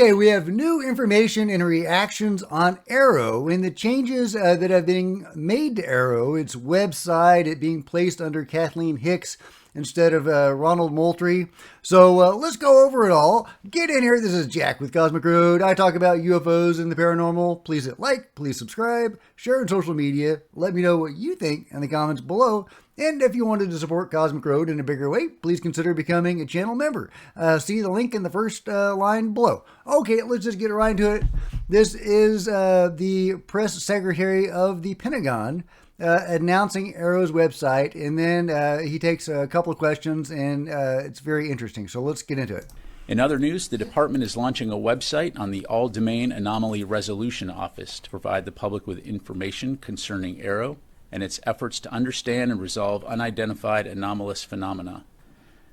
Okay, we have new information and reactions on AARO and the changes that have been made to AARO, its website, it being placed under Kathleen Hicks instead of Ronald Moultrie. So let's go over it all. Get in here. This is Jack with Cosmic Road. I talk about UFOs and the paranormal. Please hit like, please subscribe, share on social media. Let me know what you think in the comments below. And if you wanted to support Cosmic Road in a bigger way, please consider becoming a channel member. See the link in the first line below. Okay, let's just get right into it. This is the press secretary of the Pentagon announcing AARO's website, and then he takes a couple of questions, and it's very interesting. So let's get into it. In other news, the department is launching a website on the All-Domain Anomaly Resolution Office to provide the public with information concerning AARO and its efforts to understand and resolve unidentified anomalous phenomena.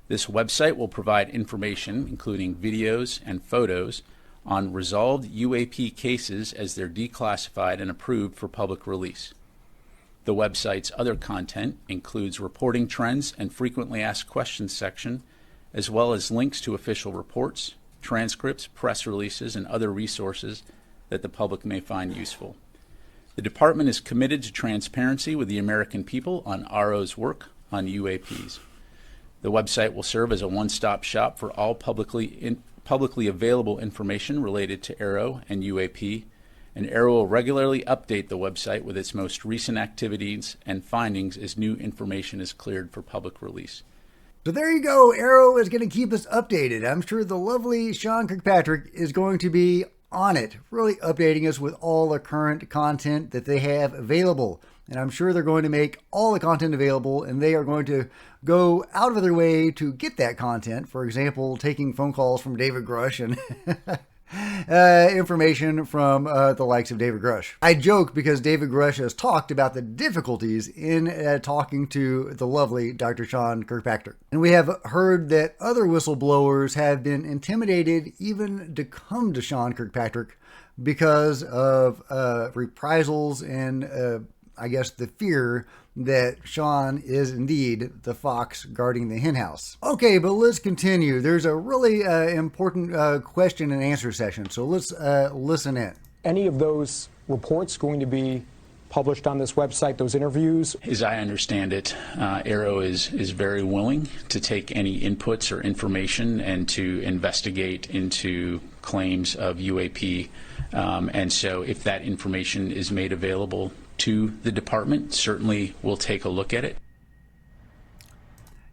This website will provide information, including videos and photos, on resolved U.A.P. cases as they're declassified and approved for public release. The website's other content includes reporting trends and frequently asked questions section, as well as links to official reports, transcripts, press releases, and other resources that the public may find useful. The department is committed to transparency with the American people on AARO's work on UAPs. The website will serve as a one-stop shop for all publicly available information related to AARO and UAP, and AARO will regularly update the website with its most recent activities and findings as new information is cleared for public release. So there you go. AARO is going to keep us updated. I'm sure the lovely Sean Kirkpatrick is going to be on it, really updating us with all the current content that they have available. And I'm sure they're going to make all the content available, and they are going to go out of their way to get that content. For example, taking phone calls from David Grush and information from the likes of David Grush. I joke because David Grush has talked about the difficulties in talking to the lovely Dr. Sean Kirkpatrick. And we have heard that other whistleblowers have been intimidated even to come to Sean Kirkpatrick because of reprisals and I guess the fear that Sean is indeed the fox guarding the henhouse. Okay, but let's continue. There's a really important question and answer session, so let's listen in. Any of those reports going to be published on this website, those interviews? As I understand it, AARO is very willing to take any inputs or information and to investigate into claims of UAP. And so if that information is made available to the department, certainly we'll take a look at it.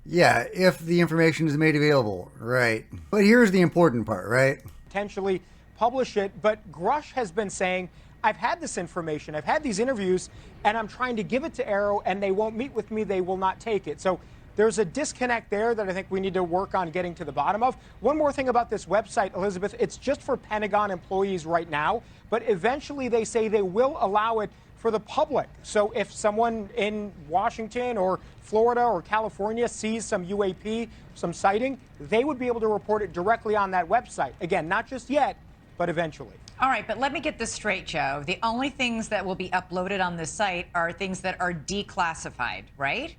Yeah, if the information is made available, right. But here's the important part, right? Potentially publish it, but Grush has been saying, I've had this information, I've had these interviews, and I'm trying to give it to AARO, and they won't meet with me, they will not take it. So there's a disconnect there that I think we need to work on getting to the bottom of. One more thing about this website, Elizabeth, it's just for Pentagon employees right now, but eventually they say they will allow it for the public. So if someone in Washington or Florida or California sees some UAP, some sighting, they would be able to report it directly on that website. Again, not just yet, but eventually. All right, but let me get this straight, Joe. The only things that will be uploaded on this site are things that are declassified, right?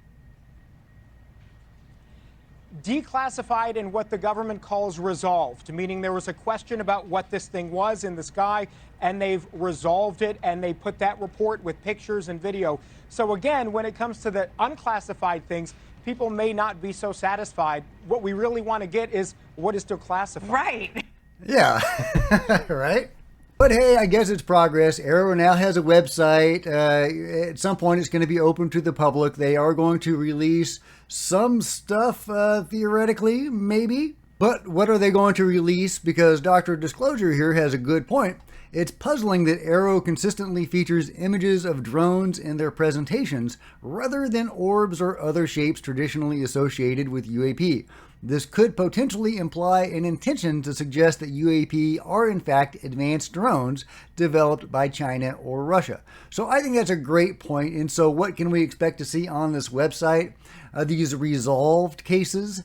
Declassified and what the government calls resolved, meaning there was a question about what this thing was in the sky, and they've resolved it, and they put that report with pictures and video. So again, when it comes to the unclassified things, people may not be so satisfied. What we really want to get is what is still classified. Right. Yeah, right? But hey, I guess it's progress. AARO now has a website. At some point, it's going to be open to the public. They are going to release some stuff, theoretically, maybe. But what are they going to release? Because Dr. Disclosure here has a good point. It's puzzling that AARO consistently features images of drones in their presentations rather than orbs or other shapes traditionally associated with UAP. This could potentially imply an intention to suggest that UAP are in fact advanced drones developed by China or Russia. So I think that's a great point. And so what can we expect to see on this website? These resolved cases?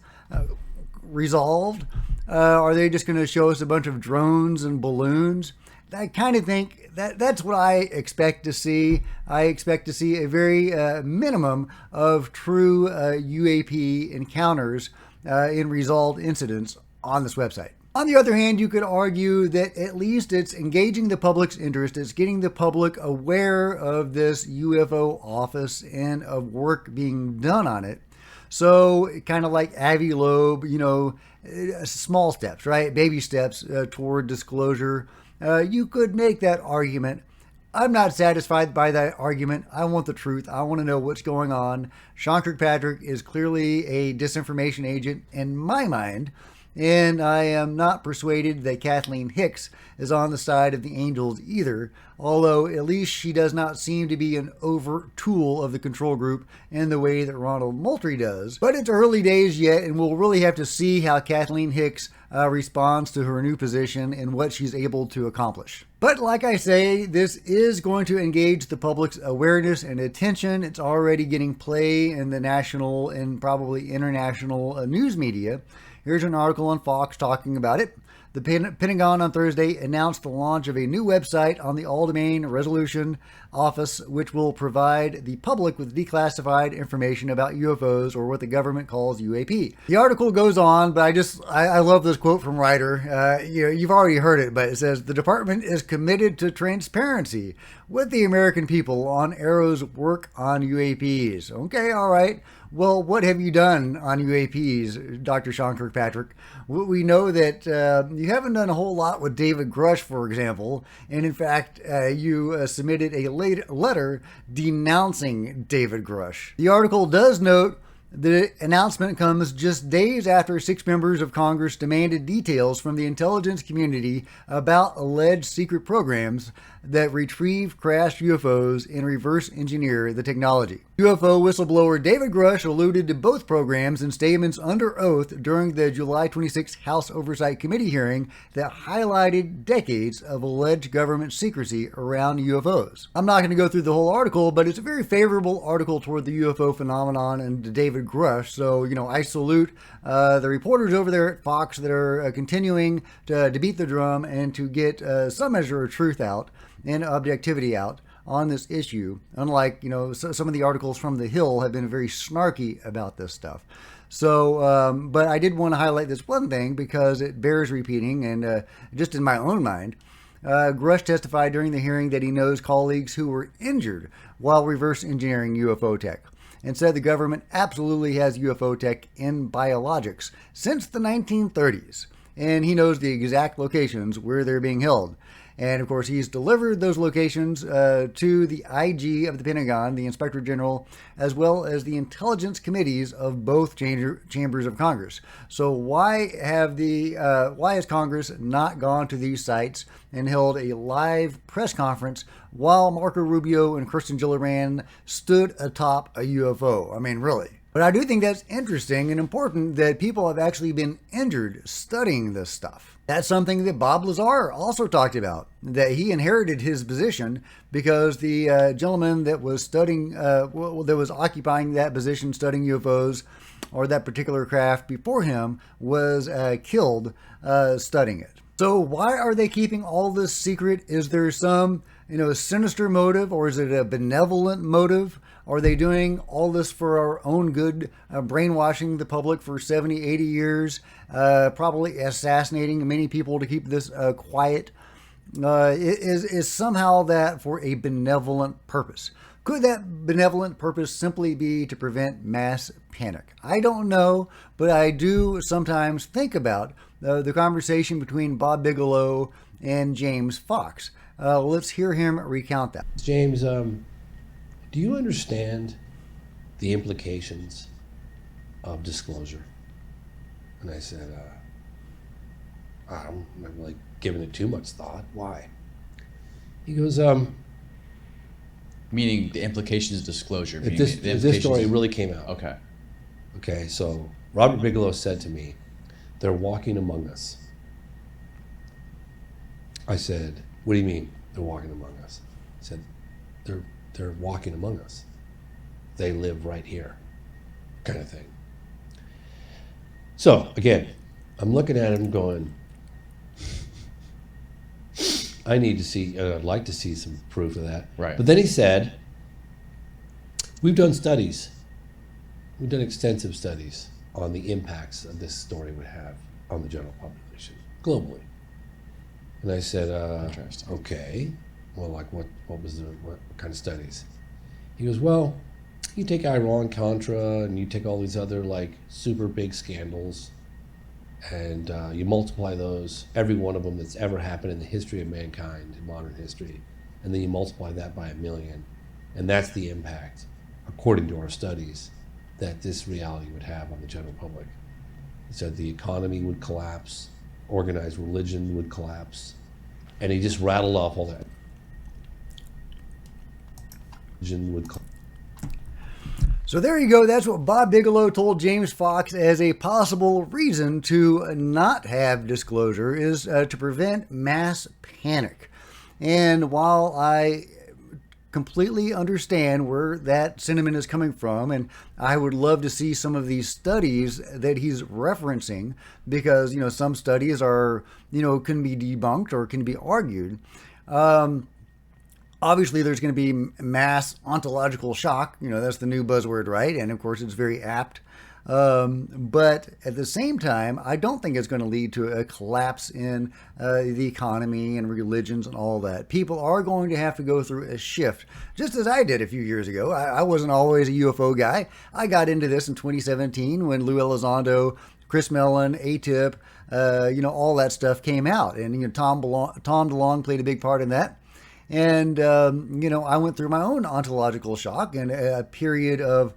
Resolved? Are they just going to show us a bunch of drones and balloons? I kind of think that's what I expect to see. I expect to see a very minimum of true UAP encounters in resolved incidents on this website. On the other hand, you could argue that at least it's engaging the public's interest. It's getting the public aware of this UFO office and of work being done on it. So kind of like Avi Loeb, small steps, right? Baby steps toward disclosure. You could make that argument. I'm not satisfied by that argument. I want the truth. I want to know what's going on. Sean Kirkpatrick is clearly a disinformation agent in my mind. And I am not persuaded that Kathleen Hicks is on the side of the angels either, although at least she does not seem to be an overt tool of the control group in the way that Ronald Moultrie does. But it's early days yet, and we'll really have to see how Kathleen Hicks responds to her new position and what she's able to accomplish. But like I say, this is going to engage the public's awareness and attention. It's already getting play in the national and probably international news media. Here's an article on Fox talking about it. The Pentagon on Thursday announced the launch of a new website on the All-Domain Resolution Office, which will provide the public with declassified information about UFOs, or what the government calls U.A.P. The article goes on, but I love this quote from Ryder. You've already heard it, but it says, "The department is committed to transparency with the American people on AARO's work on UAPs." Okay, all right. Well, what have you done on UAPs, Dr. Sean Kirkpatrick? We know that you haven't done a whole lot with David Grush, for example. And in fact, you submitted a letter denouncing David Grush. The article does note the announcement comes just days after 6 members of Congress demanded details from the intelligence community about alleged secret programs that retrieve crashed UFOs and reverse engineer the technology. UFO whistleblower David Grush alluded to both programs in statements under oath during the July 26 House Oversight Committee hearing that highlighted decades of alleged government secrecy around UFOs. I'm not going to go through the whole article, but it's a very favorable article toward the UFO phenomenon and to David Grush. So, I salute the reporters over there at Fox that are continuing to beat the drum and to get some measure of truth out and objectivity out on this issue. Unlike, some of the articles from The Hill have been very snarky about this stuff. So, but I did want to highlight this one thing because it bears repeating, and just in my own mind, Grush testified during the hearing that he knows colleagues who were injured while reverse engineering UFO tech, and said the government absolutely has UFO tech in biologics since the 1930s, and he knows the exact locations where they're being held. And of course, he's delivered those locations to the IG of the Pentagon, the Inspector General, as well as the intelligence committees of both chambers of Congress. So why has Congress not gone to these sites and held a live press conference while Marco Rubio and Kirsten Gillibrand stood atop a UFO? I mean, really. But I do think that's interesting and important that people have actually been injured studying this stuff. That's something that Bob Lazar also talked about, that he inherited his position because the gentleman that was studying, that was occupying that position studying UFOs, or that particular craft before him, was killed studying it. So why are they keeping all this secret? Is there some, sinister motive, or is it a benevolent motive? Are they doing all this for our own good, brainwashing the public for 70, 80 years, probably assassinating many people to keep this quiet? Is somehow that for a benevolent purpose? Could that benevolent purpose simply be to prevent mass panic? I don't know, but I do sometimes think about the conversation between Bob Bigelow and James Fox. Let's hear him recount that. James, do you understand the implications of disclosure? And I said, I don't, I'm like giving it too much thought. Why? He goes, meaning the implications of disclosure. If this story really came out. Okay. Okay, so Robert Bigelow said to me, "They're walking among us." I said, "What do you mean they're walking among us?" He said, they're walking among us. They live right here, kind of thing. So again, I'm looking at him going, I need to see, I'd like to see some proof of that. Right. But then he said, we've done studies. We've done extensive studies on the impacts that this story would have on the general population. globally. And I said, Interesting. okay. Well, like what kind of studies? He goes, well, you take Iran-Contra and you take all these other like super big scandals and you multiply those, every one of them that's ever happened in the history of mankind, in modern history, and then you multiply that by 1 million. And that's the impact, according to our studies, that this reality would have on the general public. He said the economy would collapse, organized religion would collapse, and he just rattled off all that. Religion would collapse. So there you go. That's what Bob Bigelow told James Fox as a possible reason to not have disclosure is to prevent mass panic. And while I completely understand where that sentiment is coming from, and I would love to see some of these studies that he's referencing, because, some studies are, can be debunked or can be argued. Obviously, there's going to be mass ontological shock. That's the new buzzword, right? And of course, it's very apt. But at the same time, I don't think it's going to lead to a collapse in the economy and religions and all that. People are going to have to go through a shift, just as I did a few years ago. I wasn't always a UFO guy. I got into this in 2017 when Lou Elizondo, Chris Mellon, A-Tip, all that stuff came out. And, Tom DeLonge played a big part in that. And, I went through my own ontological shock and a period of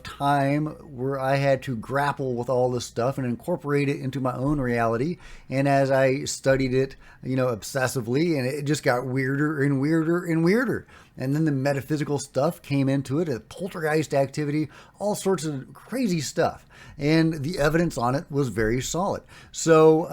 time where I had to grapple with all this stuff and incorporate it into my own reality. And as I studied it, obsessively, and it just got weirder and weirder and weirder. And then the metaphysical stuff came into it, poltergeist activity, all sorts of crazy stuff. And the evidence on it was very solid. So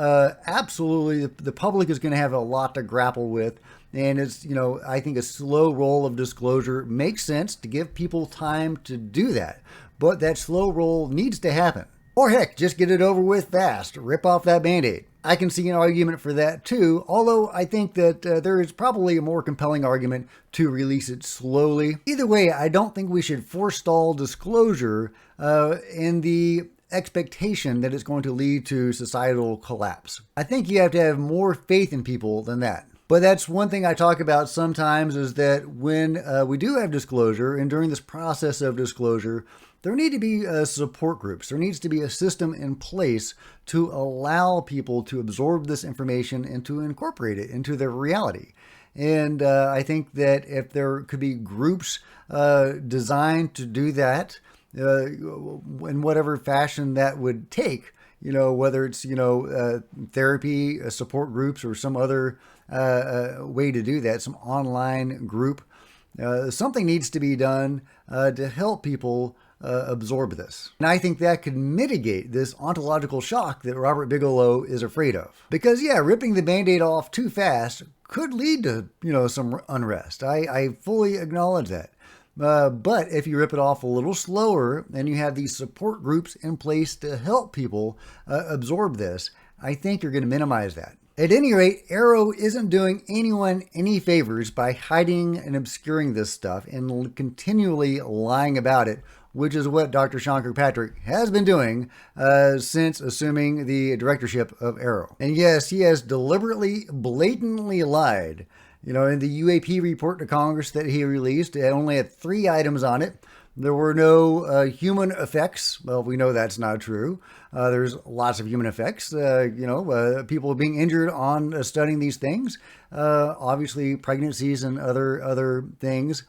absolutely, the public is going to have a lot to grapple with. And it's, I think a slow roll of disclosure makes sense to give people time to do that. But that slow roll needs to happen. Or heck, just get it over with fast. Rip off that Band-Aid. I can see an argument for that too, although I think that there is probably a more compelling argument to release it slowly. Either way, I don't think we should forestall disclosure in the expectation that it's going to lead to societal collapse. I think you have to have more faith in people than that. But that's one thing I talk about sometimes, is that when we do have disclosure, and during this process of disclosure, there need to be support groups. There needs to be a system in place to allow people to absorb this information and to incorporate it into their reality. And I think that if there could be groups designed to do that, in whatever fashion that would take, whether it's, therapy, support groups, or some other way to do that, some online group, something needs to be done to help people absorb this. And I think that could mitigate this ontological shock that Robert Bigelow is afraid of. Because, ripping the Band-Aid off too fast could lead to, some unrest. I fully acknowledge that. But if you rip it off a little slower and you have these support groups in place to help people absorb this, I think you're going to minimize that. At any rate, AARO isn't doing anyone any favors by hiding and obscuring this stuff and continually lying about it, which is what Dr. Sean Kirkpatrick has been doing since assuming the directorship of AARO. And yes, he has deliberately, blatantly lied. In the U.A.P. report to Congress that he released, it only had 3 items on it. There were no human effects. Well, we know that's not true. There's lots of human effects. People being injured on studying these things. Obviously, pregnancies and other things.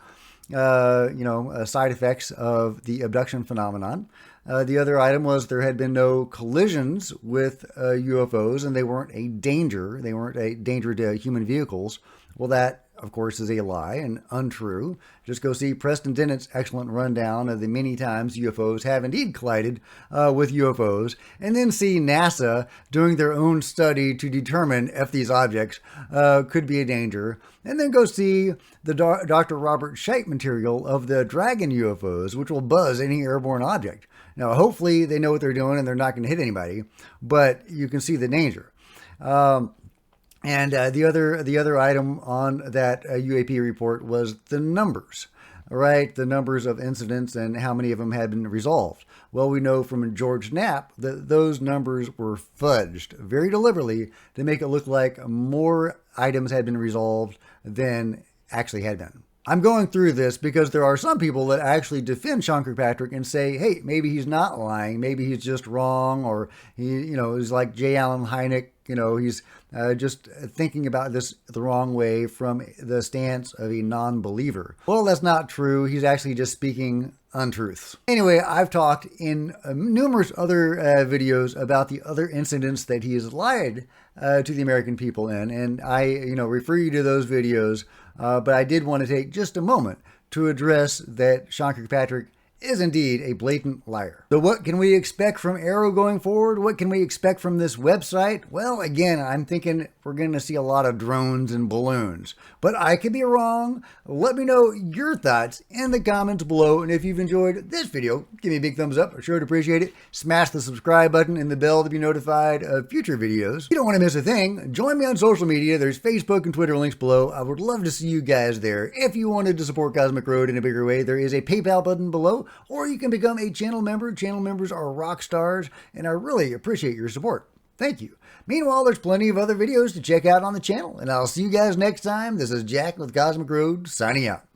Side effects of the abduction phenomenon. The other item was there had been no collisions with UFOs, and they weren't a danger. They weren't a danger to human vehicles. Well, that, of course, is a lie and untrue. Just go see Preston Dennett's excellent rundown of the many times UFOs have indeed collided with UFOs, and then see NASA doing their own study to determine if these objects could be a danger. And then go see the Dr. Robert Scheit material of the Dragon UFOs, which will buzz any airborne object. Now, hopefully they know what they're doing and they're not going to hit anybody, but you can see the danger. And the other item on that UAP report was the numbers. right, the numbers of incidents and how many of them had been resolved. Well, we know from George Knapp that those numbers were fudged very deliberately to make it look like more items had been resolved than actually had been. I'm going through this because there are some people that actually defend Sean Kirkpatrick and say, hey, maybe he's not lying, maybe he's just wrong, or he's like J. Allen Hynek, he's just thinking about this the wrong way from the stance of a non-believer. Well, that's not true. He's actually just speaking untruths. Anyway, I've talked in numerous other videos about the other incidents that he has lied to the American people in, and I, refer you to those videos. But I did want to take just a moment to address that Sean Kirkpatrick is indeed a blatant liar. So what can we expect from AARO going forward? What can we expect from this website? Well, again, I'm thinking we're going to see a lot of drones and balloons, but I could be wrong. Let me know your thoughts in the comments below. And if you've enjoyed this video, give me a big thumbs up. I sure would appreciate it. Smash the subscribe button and the bell to be notified of future videos. You don't want to miss a thing. Join me on social media. There's Facebook and Twitter links below. I would love to see you guys there. If you wanted to support Cosmic Road in a bigger way, there is a PayPal button below, or you can become a channel member. Channel members are rock stars, and I really appreciate your support. Thank you. Meanwhile, there's plenty of other videos to check out on the channel, and I'll see you guys next time. This is Jack with Cosmic Road, signing out.